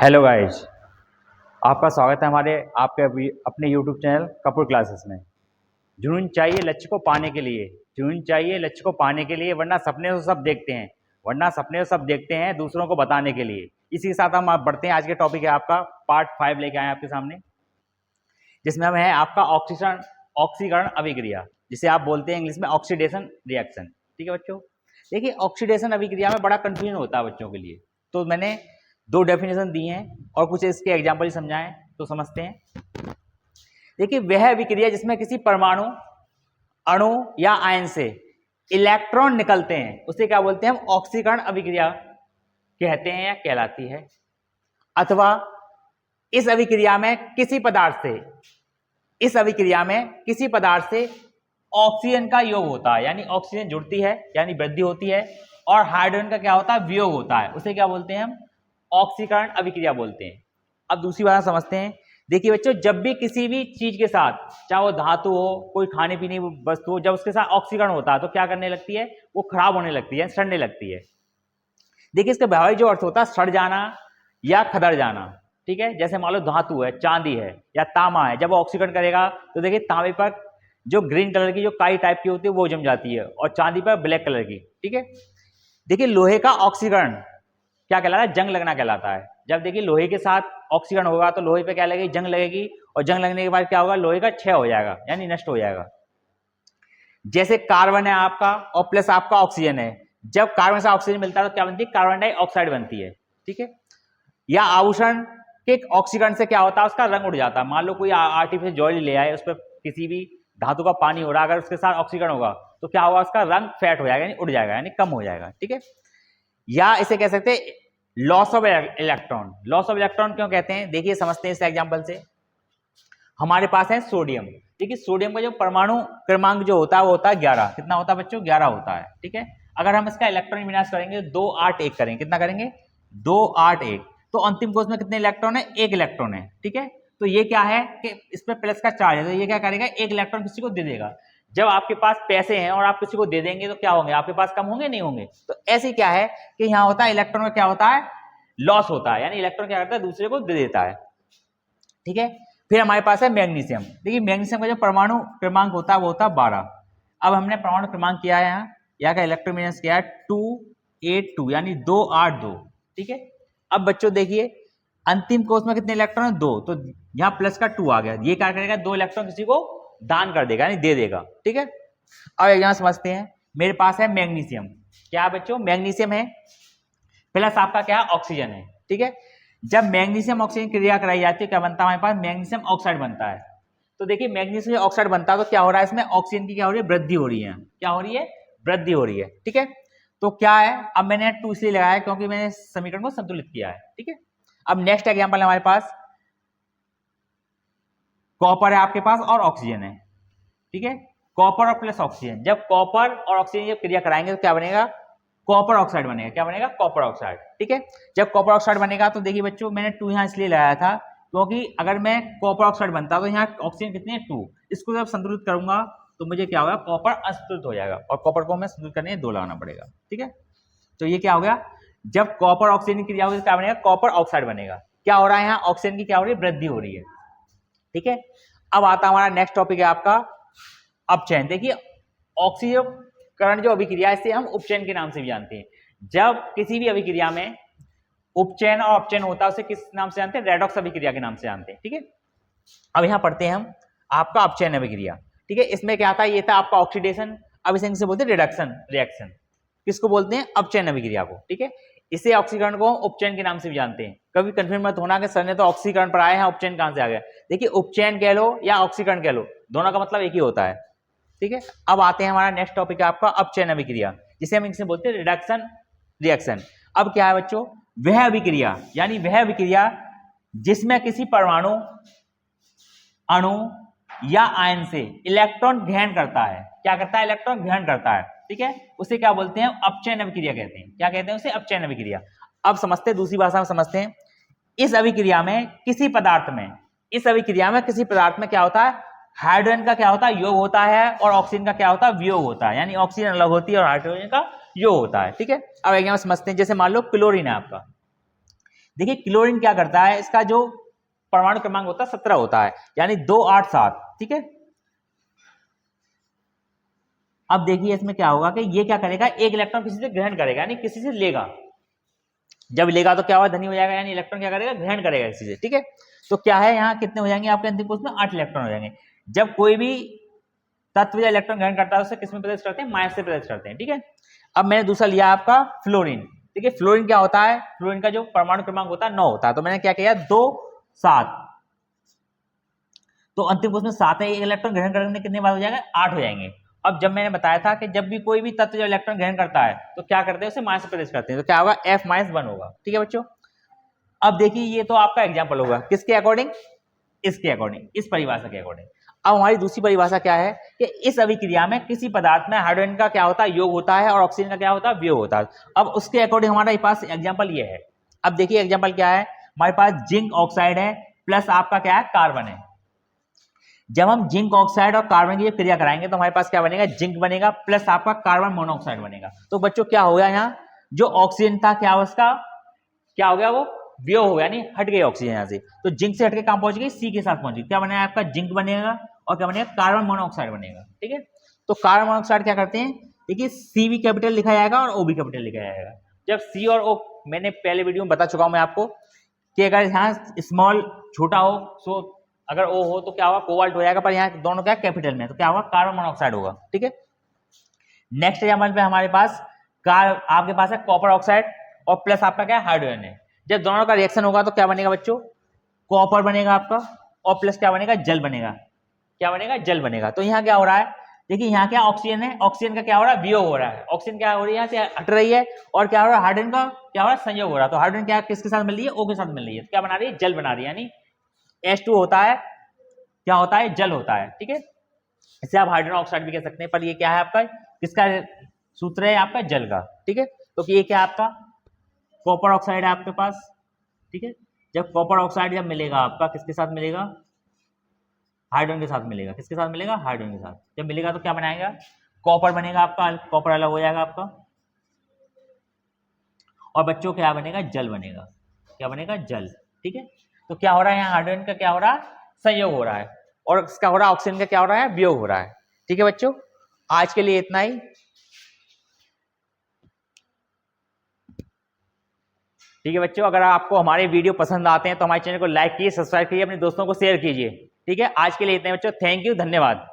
Hello guys, आपका स्वागत है हमारे आपके अपने यूट्यूब चैनल कपूर क्लासेस में। जुनून चाहिए लक्ष्य को पाने के लिए, जुनून चाहिए लक्ष्य को पाने के लिए, वरना सपने तो सब देखते हैं, वरना सपने तो सब देखते हैं दूसरों को बताने के लिए। इसी के साथ हम आप बढ़ते हैं। आज के टॉपिक है आपका पार्ट 5 लेके आए हैं आपके सामने, जिसमें हम है आपका ऑक्सीकरण अभिक्रिया, जिसे आप बोलते हैं इंग्लिश में ऑक्सीडेशन रिएक्शन। ठीक है बच्चों, देखिए ऑक्सीडेशन अभिक्रिया में बड़ा कंफ्यूजन होता है बच्चों के लिए, तो मैंने दो डेफिनेशन दी हैं और कुछ इसके एग्जाम्पल समझाएं तो समझते हैं। देखिए वह अभिक्रिया जिसमें किसी परमाणु, अणु या आयन से इलेक्ट्रॉन निकलते हैं उसे क्या बोलते हैं हम ऑक्सीकरण अभिक्रिया कहते हैं या कहलाती है। अथवा इस अभिक्रिया में किसी पदार्थ से, इस अभिक्रिया में किसी पदार्थ से ऑक्सीजन का योग होता है, यानी ऑक्सीजन जुड़ती है यानी वृद्धि होती है, और हाइड्रोजन का क्या होता है वियोग होता है, उसे क्या बोलते हैं हम ऑक्सीकरण अभिक्रिया बोलते हैं। अब दूसरी बात समझते हैं। देखिए बच्चों, जब भी किसी भी चीज के साथ, चाहे वो धातु हो, कोई खाने पीने की वस्तु हो, जब उसके साथ ऑक्सीकरण होता है तो क्या करने लगती है, वो खराब होने लगती है, सड़ने लगती है। देखिए इसका व्यावहारिक जो अर्थ होता है सड़ जाना या खदड़ जाना। ठीक है, जैसे मान लो धातु है, चांदी है या तांबा है, जब वो ऑक्सीकरण करेगा तो देखिए तांबे पर जो ग्रीन कलर की जो काई टाइप की होती है वो जम जाती है, और चांदी पर ब्लैक कलर की। ठीक है, देखिए लोहे का ऑक्सीकरण क्या कहलाता है, जंग लगना कहलाता है। जब देखिए लोहे के साथ ऑक्सीकरण होगा तो लोहे पे क्या लगेगी, जंग लगेगी, और जंग लगने के बाद क्या होगा, लोहे का क्षय हो जाएगा यानी नष्ट हो जाएगा। जैसे कार्बन है आपका और प्लस आपका ऑक्सीजन है, जब कार्बन से ऑक्सीजन मिलता है तो क्या बनती है, कार्बन डाइऑक्साइड बनती है। ठीक है, या आभूषण के ऑक्सीकरण से क्या होता है, उसका रंग उड़ जाता है। मान लो कोई आर्टिफिशियल ज्वेलरी ले आए, उस पर किसी भी धातु का पानी हो रहा है, अगर उसके साथ ऑक्सीकरण होगा तो क्या होगा, उसका रंग फेड हो जाएगा यानी उड़ जाएगा यानी कम हो जाएगा। ठीक है, या इसे कह सकते हैं loss of electron. Loss of electron क्यों कहते हैं, देखिए समझते हैं इस एग्जांपल से। हमारे पास है सोडियम। देखिए सोडियम का जो परमाणु क्रमांक जो होता है वो होता है 11। कितना होता है बच्चों, 11 होता है। ठीक है, अगर हम इसका इलेक्ट्रॉन विन्यास करेंगे 2 8 1 करेंगे, कितना करेंगे 2 8 1, तो अंतिम कोष में कितने इलेक्ट्रॉन है, 1 इलेक्ट्रॉन है। ठीक है, तो ये क्या है कि इस पर प्लस का चार्ज है, तो ये क्या करेगा, 1 इलेक्ट्रॉन किसी को दे देगा। जब आपके पास पैसे हैं और आप किसी को दे देंगे तो क्या होंगे, आपके पास कम होंगे नहीं होंगे। तो ऐसे क्या है कि यहाँ होता है इलेक्ट्रॉन में क्या होता है, लॉस होता है, यानी इलेक्ट्रॉन क्या करता है, दूसरे को दे देता है। ठीक है, फिर हमारे पास है मैग्नीशियम। देखिए मैग्नीशियम का जो परमाणु क्रमांक होता है वो होता है 12। अब हमने परमाणु क्रमांक किया है, यहाँ का इलेक्ट्रॉन विन्यास किया है 282 यानी 282। ठीक है, अब बच्चों देखिए अंतिम कोष में कितने इलेक्ट्रॉन है, 2, तो यहाँ प्लस का 2 आ गया। ये क्या करेगा, 2 इलेक्ट्रॉन किसी को दान कर देगा यानी दे देगा। ठीक है, अब यहाँ समझते हैं। मेरे पास है मैग्नीशियम, क्या बच्चों मैग्नीशियम है, प्लस आपका क्या है ऑक्सीजन है। ठीक है, जब मैग्नीशियम ऑक्सीजन क्रिया कराई जाती है क्या बनता है हमारे पास, मैग्नीशियम ऑक्साइड बनता है। तो देखिए मैग्नीशियम ऑक्साइड बनता है तो क्या हो रहा है, इसमें ऑक्सीजन की क्या हो रही है, वृद्धि हो रही है। क्या हो रही है, वृद्धि हो रही है। ठीक है, तो क्या है, अब मैंने 2 इसलिए लगाया क्योंकि मैंने समीकरण को संतुलित किया है। ठीक है, अब नेक्स्ट एग्जाम्पल हमारे पास कॉपर है आपके पास और ऑक्सीजन है। ठीक है, कॉपर और प्लस ऑक्सीजन, जब कॉपर और ऑक्सीजन जब क्रिया कराएंगे तो क्या बनेगा, कॉपर ऑक्साइड बनेगा। क्या बनेगा, कॉपर ऑक्साइड। ठीक है, जब कॉपर ऑक्साइड बनेगा तो देखिए बच्चों मैंने 2 यहाँ इसलिए लगाया था क्योंकि अगर मैं कॉपर ऑक्साइड बनता तो यहाँ ऑक्सीजन कितने हैं 2, इसको जब संतुलित करूंगा तो मुझे क्या होगा, कॉपर असंतुलित हो जाएगा, और कॉपर को हमें संतुलित करने 2 लगाना पड़ेगा। ठीक है, तो ये क्या हो गया, जब कॉपर ऑक्सीजन की क्रिया होगी तो क्या बनेगा, कॉपर ऑक्साइड बनेगा। क्या हो रहा है, यहाँ ऑक्सीजन की क्या हो रही है, वृद्धि हो रही है। ठीक है, अब आता हमारा नेक्स्ट टॉपिक है आपका अपचयन। देखिए ऑक्सीकरण जो अभिक्रिया है इसे हम उपचयन के नाम से भी जानते हैं। जब किसी भी अभिक्रिया में उपचयन और अपचयन होता है उसे किस नाम से जानते हैं, रेडॉक्स अभिक्रिया के नाम से जानते हैं। ठीक है, अब यहां पढ़ते हैं हम आपका अपचयन अभिक्रिया। ठीक है, इसमें क्या था, ये था आपका ऑक्सीडेशन, अब इसे इंग्लिश में बोलते हैं रिडक्शन रिएक्शन। किसको बोलते हैं, अपचयन अभिक्रिया को। ठीक है, इसे ऑक्सीकरण को उपचयन के नाम से भी जानते हैं। कभी कंफ्यूज मत होना कि सर ने तो ऑक्सीकरण पर आया है, उपचयन कहां से आ गया। देखिए उपचयन कह लो या ऑक्सीकरण कह लो, दोनों का मतलब एक ही होता है। ठीक है, अब आते हैं हमारा नेक्स्ट टॉपिक है आपका अपचयन अभिक्रिया, जिसे हम इनसे बोलते हैं रिडक्शन रिएक्शन। अब क्या है बच्चों, वह अभिक्रिया यानी वह अभिक्रिया जिसमें किसी परमाणु, अणु या आयन से इलेक्ट्रॉन ग्रहण करता है। क्या करता है, इलेक्ट्रॉन ग्रहण करता है। ठीक है, उसे क्या बोलते हैं, अपचयन अभिक्रिया कहते हैं। क्या कहते हैं उसे, अपचयन अभिक्रिया। अब समझते हैं, दूसरी भाषा में समझते हैं। इस अभिक्रिया में किसी पदार्थ में, इस अभिक्रिया में किसी पदार्थ में क्या होता है, हाइड्रोजन का क्या होता है, योग होता है, और ऑक्सीजन का क्या होता है, वियोग होता है, यानी ऑक्सीजन अलग होती है और हाइड्रोजन का योग होता है। ठीक है, अब एग्जाम्पल समझते हैं। जैसे मान लो क्लोरीन है आपका, देखिए क्लोरीन क्या करता है, इसका जो परमाणु क्रमांक होता है 17 होता है, यानी 2 8 7, ठीक है। अब देखिए इसमें क्या होगा कि ये क्या करेगा, एक इलेक्ट्रॉन किसी से ग्रहण करेगा, यानी किसी से लेगा। जब लेगा तो क्या होगा, धनी हो जाएगा, यानी इलेक्ट्रॉन क्या करेगा, ग्रहण करेगा किसी से, ठीक है। तो क्या है, यहाँ कितने हो जाएंगे आपके अंतिम कोष में, 8 इलेक्ट्रॉन हो जाएंगे। जब कोई भी तत्व या इलेक्ट्रॉन ग्रहण करता है उसे किस में प्रदर्शित करते हैं, माइनस से प्रदर्शित करते हैं, ठीक है। अब मैंने दूसरा लिया आपका फ्लोरीन, ठीक है। फ्लोरीन क्या होता है, फ्लोरीन का जो परमाणु क्रमांक होता है 9 होता है, तो मैंने क्या किया 2 7, तो अंतिम कोष में 7 है, एक इलेक्ट्रॉन ग्रहण करने कितने बार हो जाएगा, 8 हो जाएंगे। अब जब मैंने बताया था कि जब भी कोई भी तत्व जो इलेक्ट्रॉन ग्रहण करता है तो क्या करते हैं, उसे माइनस से प्रदर्शित करते हैं, तो क्या होगा, F-1 होगा, ठीक है बच्चों। अब देखिए ये तो आपका एग्जाम्पल होगा, किसके अकॉर्डिंग, इसके अकॉर्डिंग, इस परिभाषा के अकॉर्डिंग। अब हमारी दूसरी परिभाषा क्या है कि इस अभिक्रिया में किसी पदार्थ में हाइड्रोजन का क्या होता है, योग होता है, और ऑक्सीजन का क्या होता है, वियोग होता है। अब उसके अकॉर्डिंग हमारे पास एग्जाम्पल ये है। अब देखिए एग्जाम्पल क्या है, हमारे पास जिंक ऑक्साइड है प्लस आपका क्या है, कार्बन है। जब हम जिंक ऑक्साइड और कार्बन की क्रिया कराएंगे तो हमारे पास क्या बनेगा, जिंक बनेगा प्लस आपका कार्बन मोनोऑक्साइड बनेगा। तो बच्चों क्या हो गया, यहाँ जो ऑक्सीजन था क्या उसका क्या हो गया, वो वियोग हो गया, यानी हट गई ऑक्सीजन यहाँ से। तो जिंक से हटके कहां पहुंच गई, सी के साथ पहुंच गई। क्या बनेगा आपका, जिंक बनेगा और क्या बनेगा, कार्बन मोनोऑक्साइड बनेगा, ठीक है। तो कार्बन मोनोऑक्साइड क्या करते हैं, देखिए सी भी कैपिटल लिखा जाएगा और ओ भी कैपिटल लिखा जाएगा। जब सी और ओ, मैंने पहले वीडियो में बता चुका हूं मैं आपको कि अगर यहाँ स्मॉल छोटा हो, सो अगर ओ हो तो क्या होगा, कोबाल्ट हो जाएगा, पर यहाँ दोनों क्या कैपिटल में, तो क्या होगा, कार्बन मोनोऑक्साइड होगा, ठीक है। नेक्स्ट एग्जाम्पल पे हमारे पास आपके पास है कॉपर ऑक्साइड और प्लस आपका क्या हाइड्रोजन है। जब दोनों का रिएक्शन होगा तो क्या बनेगा बच्चों, कॉपर बनेगा आपका और प्लस क्या बनेगा, जल बनेगा। क्या बनेगा, जल बनेगा। तो यहाँ क्या हो रहा है, देखिए यहाँ क्या ऑक्सीजन है, ऑक्सीजन का क्या हो रहा है, वियोग हो रहा है, ऑक्सीजन क्या हो रही है, यहाँ से हट रही है, और क्या हो रहा है, हाइड्रोजन का क्या हो रहा है, संयोग हो रहा है। तो हाइड्रोजन क्या किसके साथ मिल रही है, ओ के साथ मिल रही है, तो क्या बना रही है, जल बना रही है, यानी H2 होता है, क्या होता है, जल होता है, ठीक है। इसे आप हाइड्रोजन ऑक्साइड भी कह सकते हैं, पर ये क्या है आपका, किसका सूत्र है, आपका जल का, ठीक है। तो ये क्या आपका कॉपर ऑक्साइड है आपके पास, ठीक है। जब कॉपर ऑक्साइड जब मिलेगा आपका किसके साथ मिलेगा, हाइड्रोजन के साथ मिलेगा, किसके साथ मिलेगा, हाइड्रोजन के साथ। जब मिलेगा तो क्या बनाएगा, कॉपर बनेगा आपका, कॉपर अलग हो जाएगा आपका, और बच्चों क्या बनेगा, जल बनेगा, क्या बनेगा, जल, ठीक है। तो क्या हो रहा है, यहाँ हाइड्रोजन का क्या हो रहा है, संयोग हो रहा है, और इसका हो रहा है ऑक्सीजन का क्या हो रहा है, वियोग हो रहा है, ठीक है बच्चों। आज के लिए इतना ही, ठीक है बच्चों। अगर आपको हमारे वीडियो पसंद आते हैं तो हमारे चैनल को लाइक कीजिए, सब्सक्राइब कीजिए, अपने दोस्तों को शेयर कीजिए, ठीक है। आज के लिए इतना ही बच्चों, थैंक यू, धन्यवाद।